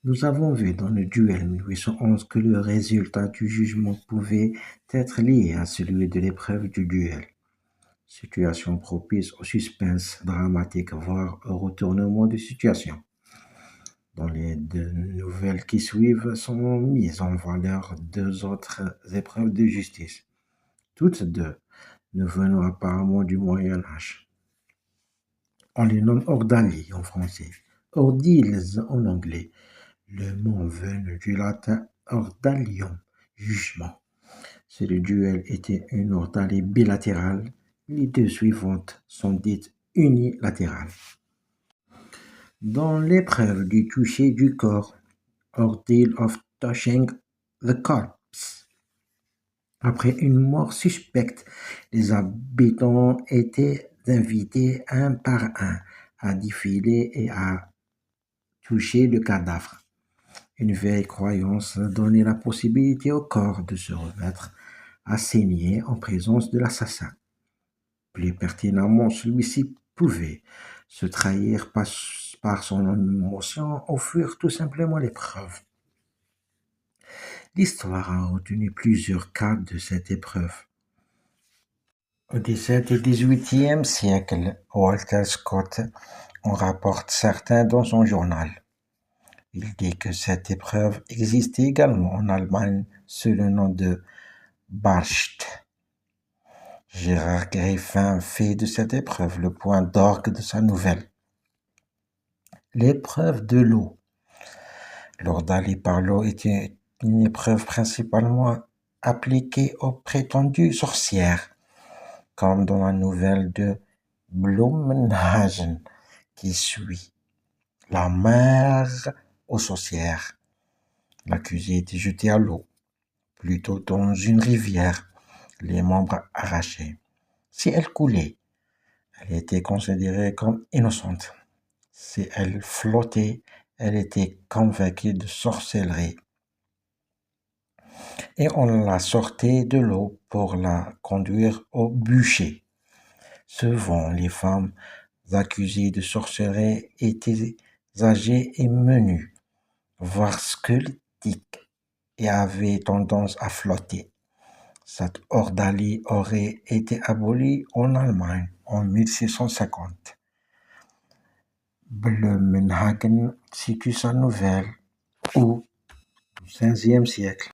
Nous avons vu dans le duel 1811 que le résultat du jugement pouvait être lié à celui de l'épreuve du duel, situation propice au suspense dramatique, voire au retournement de situation. Dans les deux nouvelles qui suivent sont mises en valeur deux autres épreuves de justice, toutes deux ne venant apparemment du Moyen Âge. On les nomme ordali en français, ordiles en anglais. Le mot venu du latin ordalium, jugement. Si le duel était une ordalie bilatérale, les deux suivantes sont dites unilatérales. Dans l'épreuve du toucher du corps, ordeal of touching the corpse. Après une mort suspecte, les habitants étaient invités un par un à défiler et à toucher le cadavre. Une vieille croyance donnait la possibilité au corps de se remettre à saigner en présence de l'assassin. Plus pertinemment, celui-ci pouvait se trahir par son émotion ou fuir tout simplement l'épreuve. L'histoire a retenu plusieurs cas de cette épreuve. Au XVIIe et XVIIIe siècle, Walter Scott en rapporte certains dans son journal. Il dit que cette épreuve existait également en Allemagne sous le nom de Barcht. Gérard Griffin fait de cette épreuve le point d'orgue de sa nouvelle. L'épreuve de l'eau. L'ordalie par l'eau était une épreuve principalement appliquée aux prétendues sorcières, comme dans la nouvelle de Blumhagen qui suit. La mère aux sorcières. L'accusé était jeté à l'eau, plutôt dans une rivière, les membres arrachés. Si elle coulait, elle était considérée comme innocente. Si elle flottait, elle était convaincue de sorcellerie. Et on la sortait de l'eau pour la conduire au bûcher. Souvent, les femmes accusées de sorcellerie étaient âgées et menues, voire squelettiques, et avaient tendance à flotter. Cette ordalie aurait été abolie en Allemagne en 1650. Blumhagen situe sa nouvelle au XVe siècle.